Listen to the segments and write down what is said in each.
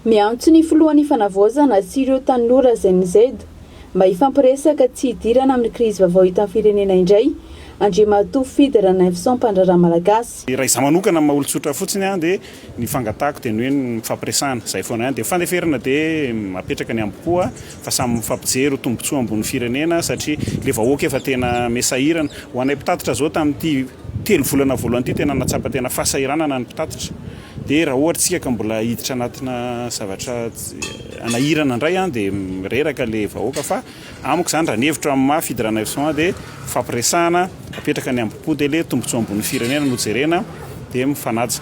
Miantso ny filohan'ny fanavozana sy ireo tanora ZNZ mba hifampiresaka tsy hidirana amin'ny krizy vaovao hita amin'ny firenena indray. Andriamatoa Fidera Neveson mpandraharaha malagasy. Raha izaho manokana maha-olon-tsotra fotsiny dia ny fangatahako dia ny hoe mifampiresahana izay foana dia fandeferana dia mapetraka ny ambopoa fa samy mifampijery tombotsoa ambony firenena satria le vahoaka efa tena mesahirana ho anay mpitatitra zao tamin'ity 3 volana voalohany ity tena natsapa tena fahasahiranana ny mpitatitra. Dia raha ohatra tsika ka mbola hiditra anatina zavatra anahirana indray dia reraka le vahoaka fa amiko izany raha ny hevitra amin'ny maha Fidera Neveson dia fampiresahana apetraka ny ambopo dia le tombotsoa ambony firenena no jerena dia mifanaja.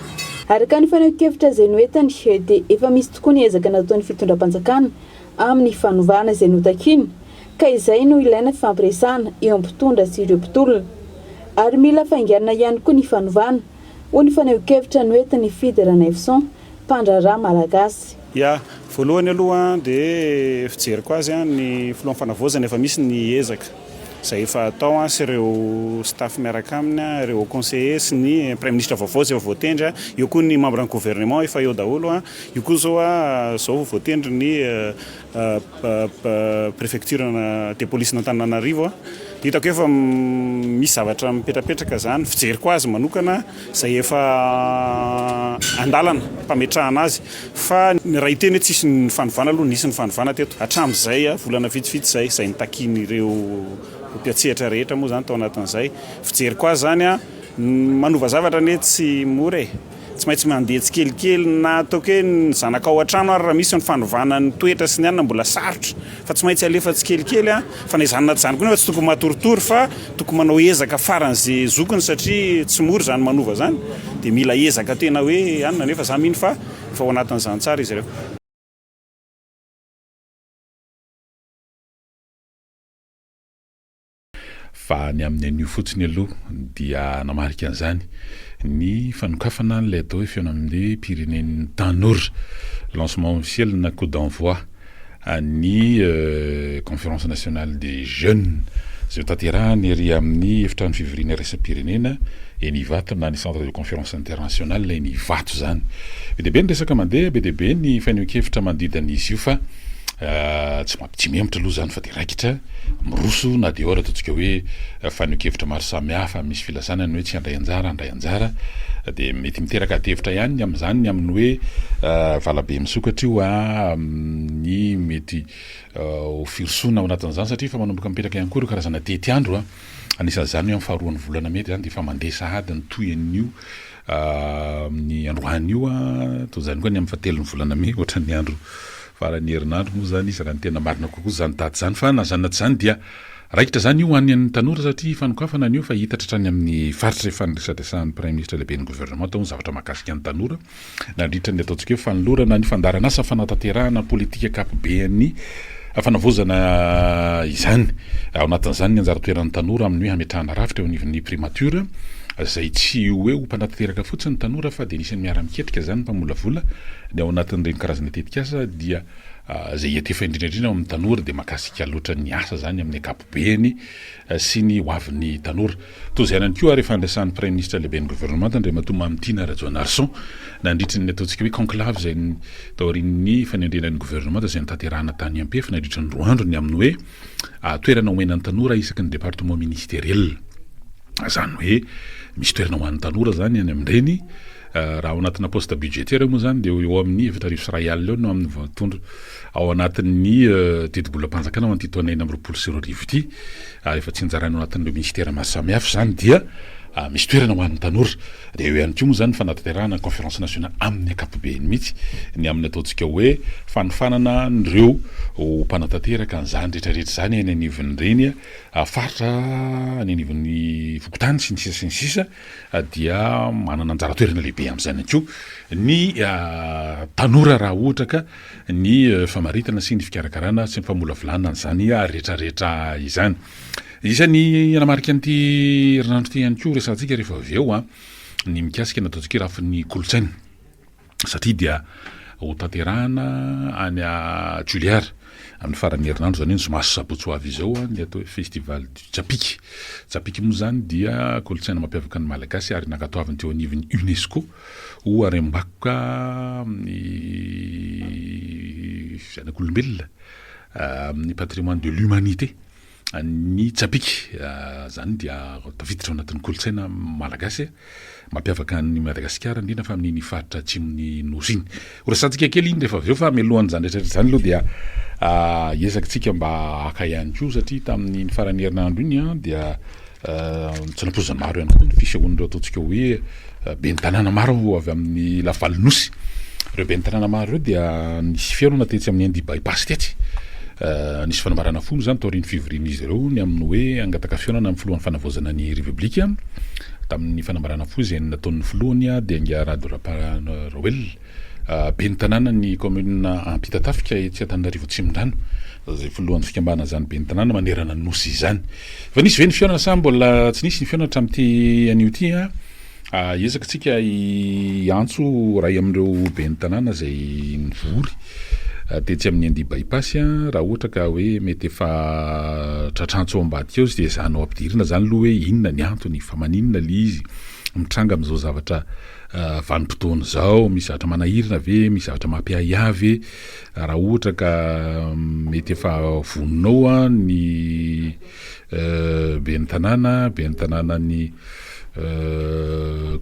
Araka ny fanao-kevitra izay noentany dia efa misy tokoa ny ezaka nataon'ny fitondram-panjakana amin'ny fanovana izay notakiny ka izay no ilaina fampiresahana eo am-mpitondra sy ireo mpitolona ary mila fainganana ihany koa ny fanovana ho ny fanao-kevitra noentany Fidera Neveson mpandraharaha malagasy. Voalohany aloha dia fijeriko azy ny filohan'ny fanavozana efa misy ny ezaka izay efa atao sy ireo staff miaraka aminy ireo conseiller sy ny premier ministre vaovao izay efa voatendry eo koa ny membre ny gouvernement efa eo daholo io koa zao voatendry ny préfecture de police n'Antananarivo. Hitako efa misy zavatra mipetrapetraka zany fijeriko azy manokana izay efa andalana mpametrahana azy fa raha hiteny hoe tsisy ny fanovana aloha nisy ny fanovana teto hatramin'izay volana vitsivitsy izay nitakiny ireo mpiatsehatra rehetra moa zany tao anatin'izay fijeriko azy zany manova zavatra ne tsy mora tsy maintsy mandeha tsikelikely na ataoko hoe ny zanaka ao an-trano ary raha misy ny fanovana ny toetra sy ny anona mbola sarotra fa tsy maintsy alefa tsikelikely fa ny zanona zany koa nefa tsy tokony matoritory fa tokony manao ezaka faran'izay zokiny satria tsy mora zany manova zany dia mila ezaka tena hoe anona nefa zany mino fa efa ao anatin'izany tsara izy ireo. Fa ny amin'ny anio fotsiny aloha dia namarika an'izany ny fanokafana n'ilay atao hoe fiona amin'ny pirenen'ny tanora lancement officiel na coup d'envoi ny conférence nationale des jeunes izay tanterahany ery amin'ny efitrano fivoriana raisam-pirenena eny Ivato na ny centre de conférence internationale eny Ivato zany. Be dia be ny resaka mandeha, be dia be ny faneho-kevitra mandidan'izy io fa tsy memitra aloha zany fa dia raikitra miroso na dia ohatra ataontsika hoe faneho-kevitra maro samihafa misy filasanany hoe tsy handray anjara dia mety miteraka atevitra ihany amin'izany ny amin'ny hoe valabe misokatra io ny mety ho firosoana ao anatin'izany satria fa manomboka mipetraka ihany koa ireo karazana tety andro anisan'izany hoe amin'ny faharoan'ny volana mety zany dia efa mandeha sahady ny toyan'io ny androany io toy izany koa ny amin'ny fahatelon'ny volana me ohatra ny andro farany herinandro moa zany izy raha ny tena marina kokoa zany tady zany fa nazanona tsy zany dia raikitra zany io hoan'ny an'ny tanora satria fanokafana an'io fa hitatra hatrany amin'ny faritra efa niresadresahan'ny premier ministre lehibe ny gouvernement tao ny zavatra mahakasika ny tanora nandritra ny ataontsika hoe fanolorana ny fandarana asa fanatanterahana politika akapobean'ny fanavozana izany ao anatin'izany ny anjara toeran'ny tanora amin'ny hoe hametrahana rafitra eo anivon'ny primature izay tsy hoe ho mpanatanteraka fotsiny tanora fa dia nisany miara-miketrika zany mpamolavola ny ao anatin'ireny karazana tetika asa dia izay etefa indrindraindrina ao amin'ny tanora dia mahakasika loatra ny asa zany amin'ny akapobeany sy ny hoavin'ny tanora toy izay ihany koa rehefa andraisan'ny premier ministre lehibe ny gouvernement Andriamatoa Mamitina Rajoelinarsson nandritry ny ataontsika hoe conclave izay taorian'ny fanendrenan'ny gouvernement izay nitanterahana tany Ampefy nandritra ny 2 andro ny amin'ny hoe toerana omenan'ny tanora isaky ny département ministériel zany hoe misy toerana ho an'ny tanora zany any amin'ireny raha ao anatina poste budgétaire moa zany dia eo amin'ny 4,000 eo no amin'ny vatondro ao anatin'ny teti-bolam-panjakana ho an'ity taona 420 ity ary efa tsy njarana ao anatin'ireo ministère maro samihafa zany dia misy toerana ho an'ny tanora dia eo ihany koa moa zany fanatanterahana conférence nationale amin'ny akapobeany mihitsy ny amin'ny ataontsika hoe fanofanana nireo mpanatanteraka an'izany rehetrarehetra zany any anivon'ireny faritra any anivon'ny vokotany sy ny sisa dia manana anjara toerana lehibe amin'izany ihany koa ny tanora raha ohatra ka ny famaritana sy ny fikarakarana sy ny famolavolana an'izany rehetrarehetra izany. Isany anamarika an'ity herinandro ity ihany koa resantsika rehefa avy eo ny mikasika ny ataontsika hoe rafin'ny kolontsaina satria dia ho tanterahana any Juliara amin'ny faran'ny herinandro zany zomaso sabotsy ho avy izao ny atao hoe festival du Tsapiky moa zany dia kolontsaina mampiavaka ny malagasy ary nankatoaviny teo anivon'ny UNESCO ho arembakoka ny zanak'olombelona amin'ny patrimoine de l'humanité ny tsapiky zany dia tafiditra ao anatin'ny kolotsaina malagasy mampiavaka ny Madagasikara indrindra fa amin'ny faritra atsimony nosy iny. Horasantsika kely iny rehefa aveo fa mialohan' zany rehetrarehetra zany aloha dia ezakitsika mba haka ihany koa satria tamin'ny farany herinandro iny dia tsy nampozany maro ihany koa ny fisehoan'ireo ataontsika hoe ben'ny tanàna maro avy amin'ny lafalo nosy. Ireo ben'ny tanàna maro ireo dia nisy fihaonana tetsy amin'ny Andy bypass tetsy. Nisy fanambarana folo zany taorian'ny fivorian'izy ireo ny amin'ny hoe angataka fihaonana amin'ny filohan'ny fanavaozana ny Repoblika tamin'ny fanambarana folo izay nataon'ny filohany dia Ngarado Raparawel ben'ny tanàna ny commune Ampitatafika etsy Antananarivo Atsimondrano zay filohan'ny fikambana zany ben'ny tanàna manerana ny nosy izany. Fa nisy ve ny fihaonana sa mbola tsy nisy ny fihaonana hatramin'ity anio ity ezaka tsika antso ray amin'ireo ben'ny tanàna zay nivory tetsy amin'ny Andy bypass raha ohatra ka hoe mety efa tratrantso ambadika eo izy dia zany ao ampidirina zany aloha hoe inona ny antony fa maninona le izy mitranga amin'izao zavatra vanim-potoana zao, misy zavatra manahirina ve, misy zavatra mampiahiavy raha ohatra ka mety efa voninao ny ben'ny tanàna ny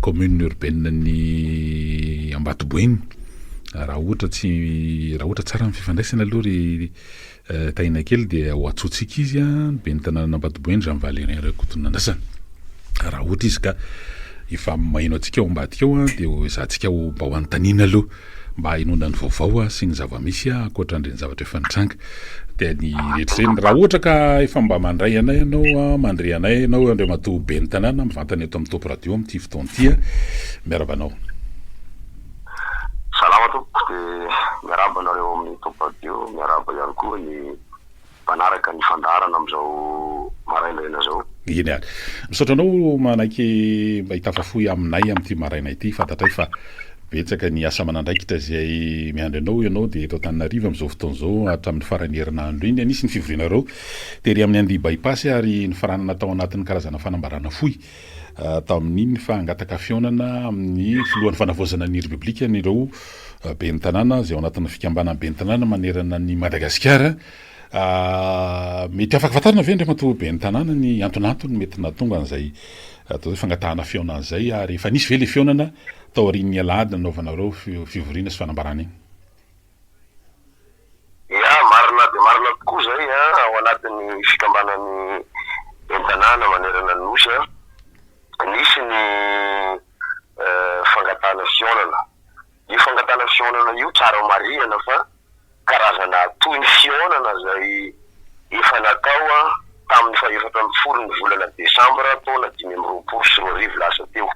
commune urbaine ny Ambatoboeny raha ohatra tsara amin'ny fifandraisana aloha ry taina kely dia ho atsotsika izy ben'ny tanàna Ambatoboeny Jean Valérien Rakotonandrasana. Raha ohatra izy ka efa maheno atsika ao ambadika ao dia zahantsika ho mba ho anontaniana aloha mba hinona ny vaovao sy ny zava-misy ankoatran'ireny zavatra efa nitranga dia ny rehetrareny raha ohatra ka efa mba mandray anay ianao mandre anay ianao andreo matoa ben'ny tanàna mivantany eto amin'ny Top Radio amin'ity fotoan'ity miarabanao. Salama tompoko dia miaraba anareo amin'ny Top Radio, miaraba ihany koa ny mpanaraka ny fandarana amin'izao maraindraina zao. Iny ary misaotra anao manaiky mba hitafafohy aminay amin'ity maraina ity fantatray fa betsaka ny asa manandraikitra izay miandry ianao dia eto Antananarivo amin'izao fotoana izao hatramin'ny farany herinandro iny nisy ny fivoriana tery amin'ny Andy bypass ary ny faranana tao anatin'ny karazana fanambarana fohy tao amin'iny fa angataka fihaonana amin'ny filohan'ny fanavaozana ny Repoblika ireo ben'ny tanàna izay ao anatin'ny fikambana ben'ny tanàna manerana ny Madagasikara. Mety afaka fantarina ve ndray matoa ben'ny tanàna ny antonantony mety natonga an'izay atao hoe fangatahana fihaonana izay ary efa nisy ve le fihaonana tao aorian'ny alady nanaovanareo fivoriana sy fanambarana iny? Marina dia marina tokoa zay ao anatin'ny fikambanan'ny ben'ny tanàna manerana ny nosy nisy ny fangatahana fihaonana. Io fangatahana fihaonana io tsara marihana fa karazana toy ny fihaonana zay efa natao tamin'ny faha-efatra amby folo ny volana Desambra taona 2024 lasa teo.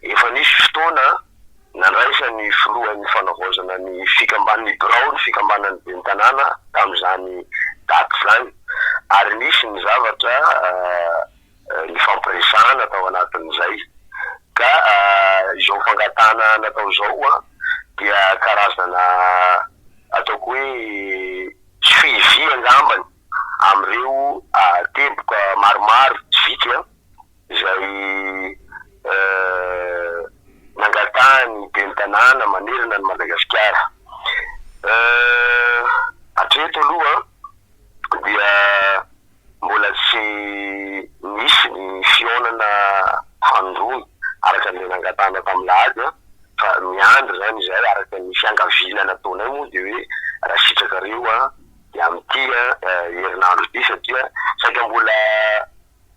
Efa nisy fotoana nandraisa ny filohan'ny fanavaozana ny fikamban'ny birao ny fikambanan'ny ben'ny tanàna tamin'izany daty zany ary nisy ny zavatra ny fampiresahana tao anatin'izay ka izao fangatahana natao zao dia karazana ataoko hoe suivi angambany amin'ireo teboka maromaro vitsy izay nangatahany ben'ny tanàna manerana ny Madagasikara. Hatreto aloha dia mbola tsy nisy ny fihaonana handroy araka an'ilay nangatahana tamin'ilahady fa miandry zany izay araka ny fiangaviana nataonay moa dia hoe raha sitrakareo dia amin'ity herinandro ity satria saika mbola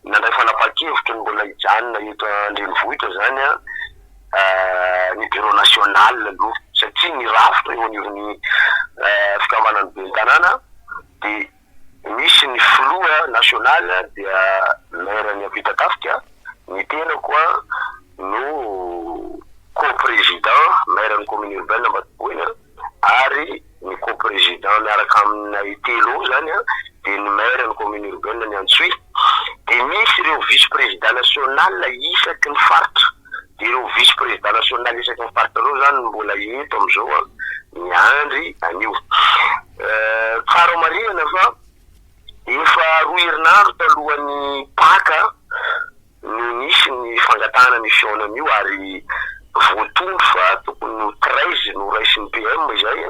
nandray fanapa-kevitra ny mbola hijanona eto an-drenivohitra zany ny bureau national aloha satria ny rafitra eo anivon'ny fikambanan'ny ben'ny tanàna dia misy ny filoha national dia maire-ny Ampitatafika ny tenako no co-président maire-ny commune urbaine Ambatoboeny ary ny co-président miaraka aminay telo zany dia ny maire-ny commune urbaine ny Antsoy dia misy ireo vice-président national isaky ny faritra dia ireo vice-président national isaky ny faritra ireo zany mbola eto amin'izao miandry anio. Tsara marihana fa efa roa herinandro talohan'ny Paka no nisy ny fangatahana ny fihaonana io ary voatondro fa tokony 13 no raisin'ny PM izay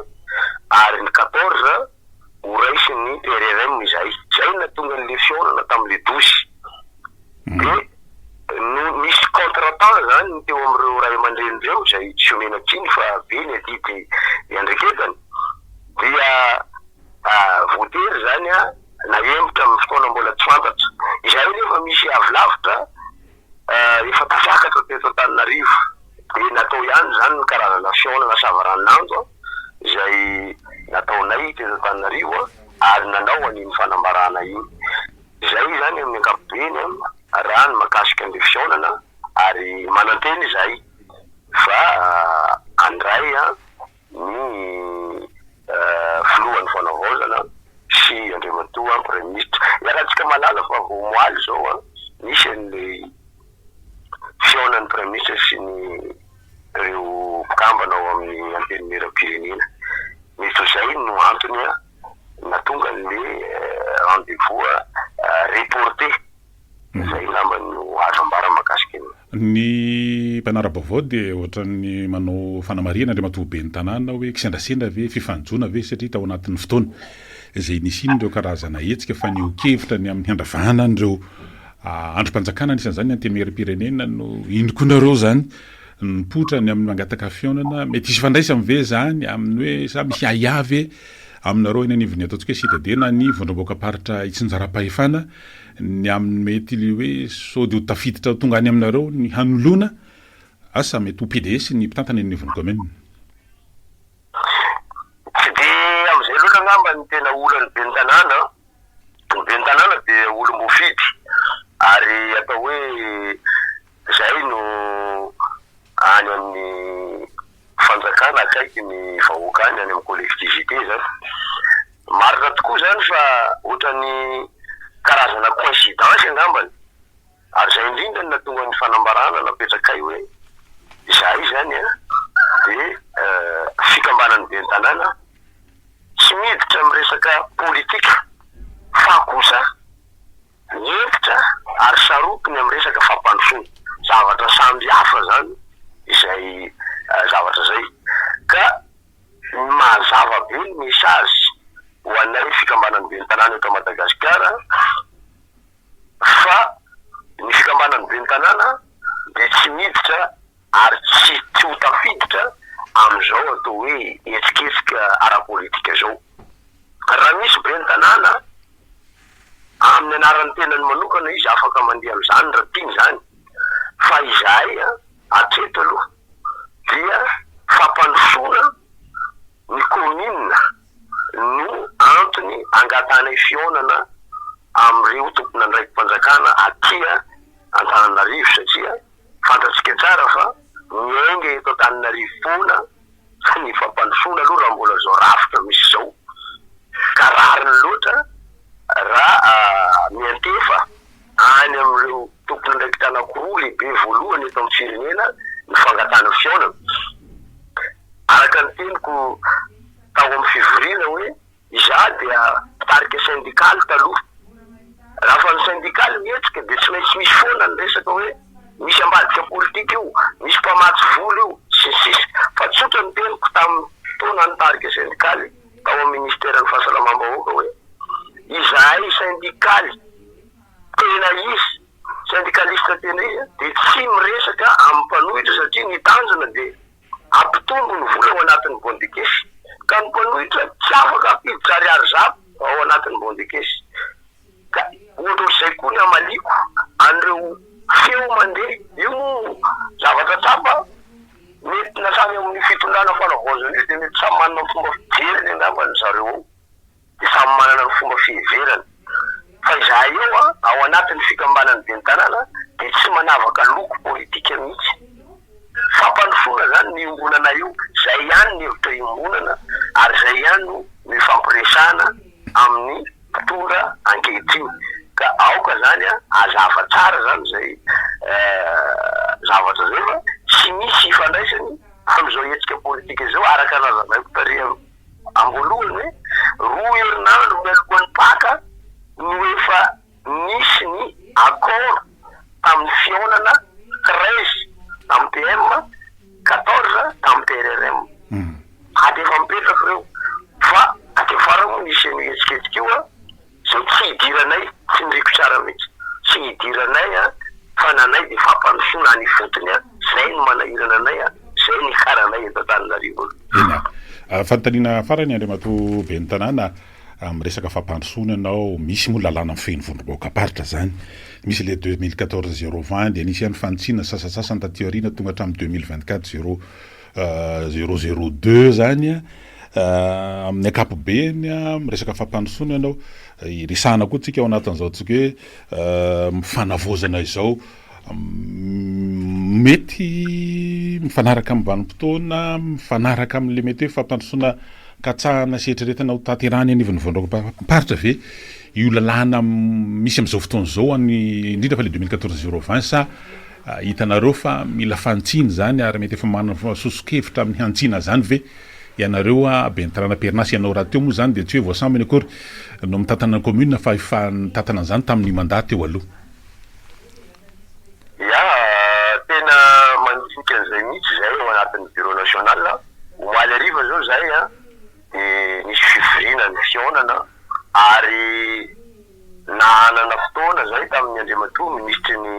ary ny 14 zava-ranonando izay nataonay teto Antananarivo ary nanao an'iny fanambarana iny. Zay zany amin'ny ankapobeny raha ny mahakasika ny fiaonana ary mananteny izay fa andray ny filohan'ny fanavaozana sy Andriamatoa Premier Ministre. Iarahantsika malala fa vomoaly zao misy an'ilay fiaonan'ny Premier Ministre sy ny ireo mpikambana ao amin'ny antenimieram-pirenena. Mety izay no antony natonga an'le rendez-vous reporté. Zay ngamba no azo ambara mahakasika ny mpanara-baovao dia ohatran'ny manao fanamarihana Andriamatoa be ny tanàna hoe kisendrasendra ve fifanjoana ve satria tao anatin'ny fotoana izay nisy ireo karazana hetsika fa niokevitra ny amin'ny handravahana an'ireo androm-panjakana anisan'izany antenimieram-pirenena no indrokonareo zany nipotra ny amin'ny mangataka fiaonana mety isy fandraisany ve zany amin'ny hoe sa misy aiavy aminareo eny anivony ataontsika hoe sitadena ny vondromboka paritra itsinjara-pahefana ny amin'ny mety hoe sody ho tafiditra tonga any aminareo ny hanolona asa mety ho PDS ny mpitantana eny anivony commune. Tsy de am'izay loatra ngamba ny tena olany be ny tanàna. Ny be ny tanàna dia olom-bofidy ary atao hoe zay no any amin'ny fanjakana akaiky ny vahoaka any amin'ny collectivité zany. Marina tokoa zany fa ohatrany karazana coïncidence ngambany. Ary zay indrindra ny natonga ny fanambarana napetrakay hoe zay zany de fikambanany be ny tanàna tsy miditra amin'ny resaka politika fa kosa miefitra ary sarokiny amin'ny resaka fampandrosoana zavatra samby hafa zany izay zavatra zay ka mazava be ny message ho anay fikambanany be ny tanàna eto Madagasikara fa ny fikambanany be ny tanàna de tsy miditra ary tsy ho tafiditra am'izao atao hoe etsiketsika ara-politika zao. Raha misy be ny tanàna amin'ny anaran'ny tenany manokana izy afaka mandeha am'izany raha tiany zany fa izay atreto aloha dia fampandrosoana ny commune no antony angatana fiaonana amin'ireo tompona andraiki-panjakana atia Antananarivo satria fantatsika tsara fa miainga eto Antananarivo foana ny fampandrosoana aloha raha mbola zao rafitra misy zao ka rariny loatra raha miantefa any amin'ireo tompona ndraiky tanakoroa lehibe voalohany eto amin'ny firenena ny fangatana fiaonana. Araka ny teniko tao amin'ny fivoriana hoe iza dia mpitarika syndikaly taloha. Raha fa ny syndikaly mihetsika dia tsy maintsy misy foana ny resaka hoe misy ambadika politika io, misy mpamatsy vola io, sisisy. Fa tsotra ny teniko tamin'ny fotoana nitarika syndikaly tao amin'ny ministèren'ny fahasalamam-bahoaka hoe izay syndikaly tena izy syndikalista tena izy dia tsy miresaka amin'ny mpanohitra satria ny tanjona dia ampitombo ny vola ao anatin'ny bondekesy ka ny mpanohitra tsy afaka ampiditra ariary zato ao anatin'ny bondekesy. Ka ohatr'izay koa ny amaliko an'ireo feo mandeha io zavatra tsapa mety nasamy amin'ny fitondrana fanavaozana izy dia mety samy manana ny fomba fijeriny angambany zareo ao dia samy manana ny fomba fiheverany. Fa izahay eo ao anatin'ny fikambanany be ny tanàna dia tsy manavaka loko politika mihitsy. Fampandrosoana zany ny iombonana io, zay ihany ny hevitra iombonana ary zay ihany no mifampiresahana amin'ny mpitondra ankehitriny. Ka aoka zany azava tsara zany zay zavatra zay fa tsy misy ifandraisany amin'izao hetsika politika izao araka nazavaiko tary amboalohany hoe roa herinandro mialohan'ny paka no efa nisy ny accord tamin'ny fiaonana 13 tamin'ny PM 14 tamin'ny TRRM. Ady efa mipetraka ireo fa akefara moa nisy mihetsiketsiky io zay tsy hidiranay tsy niriko tsara mihitsy tsy hidiranay fa nanay dia fampandrosoana any fotony zay no manahirana anay zay ny karanay eto Antananarivo. Fanontaniana farany Andriamatoa be ny tanàna amin'ny resaka fampandrosoana anao misy moa lalàna amin'ny feno vondromboka paritra zany misy le 2014 020 dia nisy ihany fantsiana sasasasany taty aoriana tonga hatramin'ny 2024 002 zany amin'ny akapobeny miresaka fampandrosoana ianao irisana koa tsika ao anatin'izao tsika hoe mifanavozana izao mety mifanaraka amin'ny vanim-potoana mifanaraka amin'le mety hoe fampandrosoana katsahana sehetreretina ho taterany anivon'ny vondrakom-paritra ve io lalàna misy amin'izao fotoana zao indrindra fa le 2014 020 sa hitanareo fa mila fantsiny zany ary mety efa manana sosokevitra amin'ny hantsina zany ve ianareo bentanana perinasy ianao raha teo moa zany de tsy hoe voasambiny akory no mitatana commune fa efa nitatana zany tamin'ny mandat teo aloha. Tena magnifique an'izay mihitsy zay ao anatin'ny bureau national omaly ariva zao zay de nisy fivoriana ny fionana ary nanana fotoana zay tamin'ny Andriamatoa ministry ny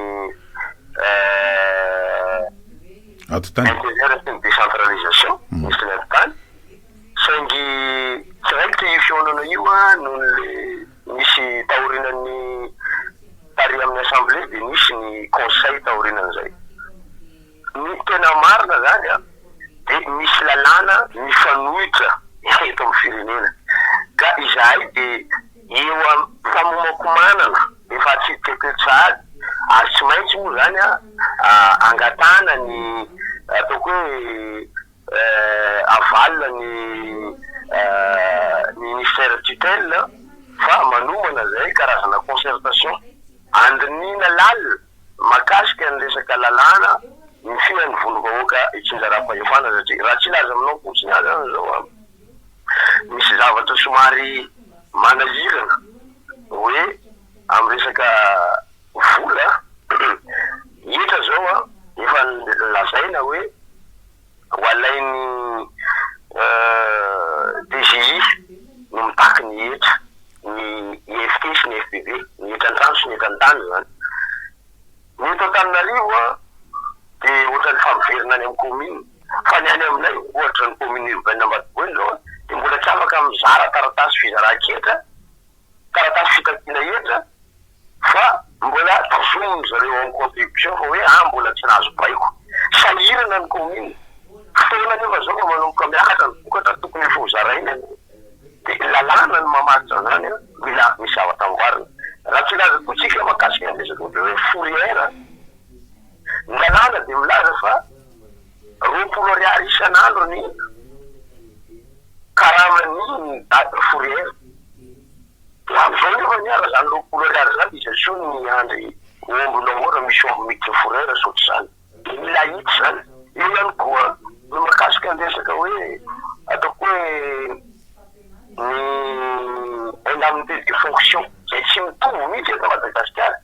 intérieur sy ny décentralisation ministre ny atotany saingy tsy raikitra io fionana io noho le misy taorinan'ny tary amin'ny assemblée de nisy ny conseil taorinan'izay ny tena marina zany de misy lalàna mifanohitra eto amin'ny firenena ka izahay de eo amin'ny famomakomanana efa tsy teketsady ary tsy maintsy moa zany angatana ny ataoko hoe avalina ny ministère tutelle fa manomana zay karazana concertation andinina lalina makasika ny resaka lalàna ny fian'ny volom-bahoaka itsinjaram-pahefana satria raha tsy laza aminao fotsiny azy zany zao misy zavatra somary manahirana hoe amin'ny resaka vola hitra zao efa lazaina hoe hoalainy DGI no mitaky ny hetra ny EFT sy ny FPB ny etan-trano sy ny etan-tany zany ny eto Antananarivo de ohatra ny fampiverina any amin'ny commune fa ny any aminay ohatra ny commune urbaine Ambatovoany zao de mbola tsy afaka mizara taratasy fizara-ketra taratasy fitakiana hetra fa mbola tazominy zareo amin'ny contribution fa hoe mbola tsy nahazo baiko sahirana ny commune fotoana nefa zao fa manomboka miakatra ny vokatra tokony efa ho zaraina de lalàna ny mamaritra zany mila misy zavatra amboarina raha tsy laza kotsika makasika amresaka ohatra hoe fourrière ny lalàna de milaza fa 20 ariary isan'andro ny karamany fourrière am'izao nefa niara zany 20 ariary zany izy ny andry ombona mora misy ombo mikitra fourrière sotry zany de mila hity zany io ihany koa no makasika andresaka hoe ataoko hoe ny indemnité de fonction zay tsy mitovy mihitsy eto Madagasikara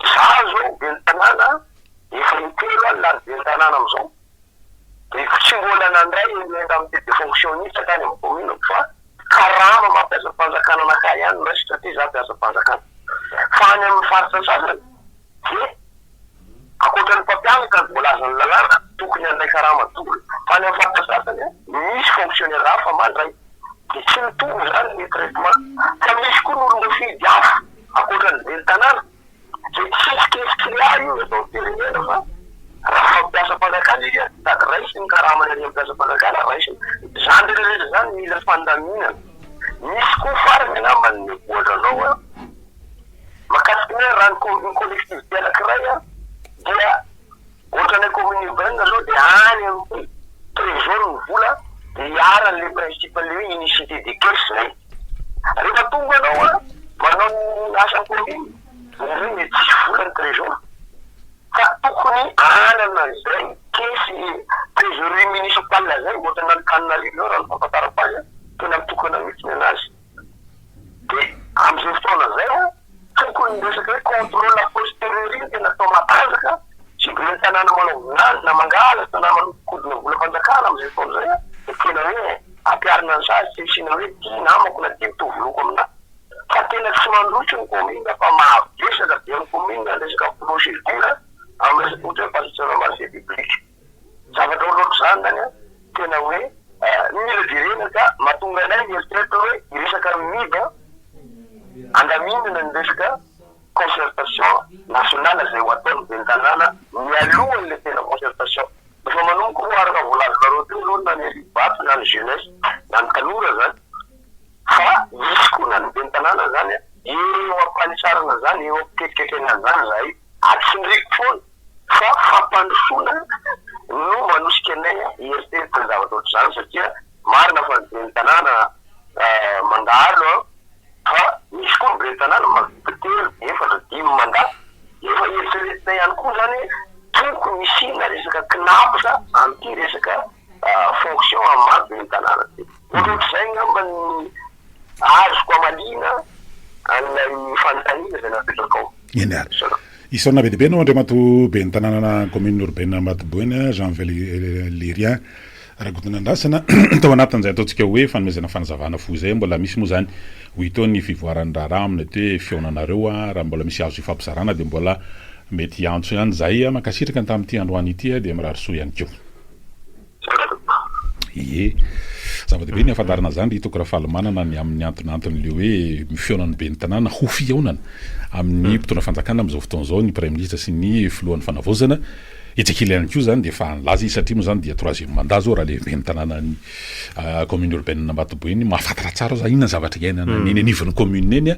za zao be ny tanàna efa intelo any lary be ny tanàna am'izao de tsy mbola nandray indemnité de fonction mihitsy akany amin'ny commune fa karama mampiasa mpanjakana anakay ihany no raisy satria za mpiasa mpanjakana fa any amin'ny faritra sasany de akoatra ny mpampianaka ny voalazany lalàna tokony andray karama tokoly fa any amin'ny faritra sasany misy fonctionnaire hafa mandray de tsy mitovy zany ny traitement fa misy koa n'olon-defidy hafa akoatra ny be ny tanàna de tsisy kesikilà io atao firenena fa raha fampiasa mpanjakana izy sady raisy ny karamany any mampiasa mpanjakana raisy zany rehetra zany mila fandaminana misy koa farany angambany ohatra anao makasiky ny raha ny collectivité anankiray dia ohatra ny commune urbaine zao de any amin'ny trésor ny vola de iaran'le principal hoe unicité de caisse zay rehefa tonga anao manao ny asa commune zay mety tsisy vola ny trésor fa tokony anana zay caisse trésorerie municipal zay ohatra n'Antananarivo zao raha ny fahafantarako azy tena mitokana mihitsy ny anazy de am'izay fotoana zay tokony resaka hoe contrôle a posteriori tena atao matanjaka sy be ny tanàna manao vonazy na mangala tanàna manokodina vola fanjakana am'izay fotoana zay de tena hoe ampiarina ny sazy tsy isina hoe ty namako na ty mitovy loko amina fa tena tsy mandrotsy ny commune fa mahavesatra be ny commune resaka procédure amin'ny resaka ohatra hoe passation marché public zavatra loatra zany zany tena hoe mila jerena ka mahatonga anay mieritreretra hoe iresaka miva andaminana ny resaka concertation nationale zay ho ataony be ny tanàna mialohan'le tena concertation efa manomboka ho araka voalazo aloha na ny Alibato na ny jeunesse na ny tanora zany fa misy koa na ny ben'ny tanàna zany eo ampanitsarana zany eo ampiketriketrena zany zay atsindriky foana fa fampandrosoana no manosika anay hieritseritra ny zavatra ohatr'izany satria marina fa ny ben'ny tanàna mandalo fa misy koa ny ben'ny tanàna mampitelo efatra dimy mandato efa hieritseretina ihany koa zany tokony misina resaka kinaposa amin'ity resaka fonction amin'ny maro ben'ny tanàna ty ohatr'izay ngamba ny azoko amalina an'ilay fanontaniana zay napetraka ao eny ary isona be dehibe no andriamato ben'ny tanàna commune urbaine Matoboina Jean Valérien Ragotonandrasana tao anatin'izay ataontsika hoe fanomezana fanazavana fo zay mbola misy moa zany ho itao ny fivoarany raharaha amina hoe fionanareo raha mbola misy azo ifampizarana dia mbola mety antso ihany zay makasitraka ny tamin'ity androany ity dia mirary soa ihany keo ie zava-dehibe ny afantarana zany ry hitako raha fahalomanana ny amin'ny antonanton'le hoe mifionan'ny ben'ny tanàna ho fiaonana amin'ny mpitondra fanjakana amin'izao fotoana zao ny premier ministre sy ny filohan'ny fanavozana etsakila ihany koa zany dia efa nilaza izy satria moa zany dia troisième mandat zao raha le ben'ny tanàna ny commune urbaine Matoboiny mahafantatra tsara zany inona zavatra iainana neny anivon'ny commune eny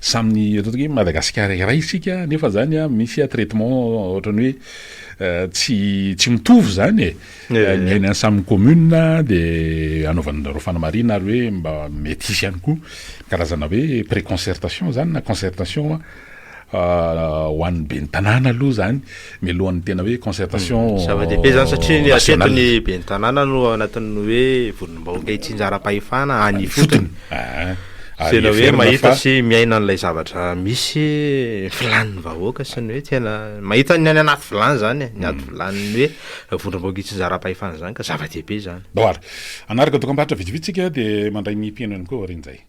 saminy atao hoe Madagasikara iray isika nefa zany misy traitement ohatrany hoe tsy mitovy zany ny ainany samy commune dia anaovanareo fanamarina ary hoe mba mety isy ihany koa karazana hoe préconcertation zany na concertation ho an'ny ben'ny tanàna aloha zany mialohan'ny tena hoe concertation zava-dehibe zany satria ny atetony ben'ny tanàna no anatin'ny hoe volom-bahoaka itsinjara-pahefana any fotony tena hoe mahita sy miaina n'ilay zavatra misy filan'ny vahoaka sy ny hoe tena mahita ny any anaty vilany zany ny ady vilany hoe volom-bahoaka itsinjara-pahefana zany ka zava-dehibe zany boary anaraka toko ambatra vitsivitsika dia mandray ny mpiaino ihany koa arin'izay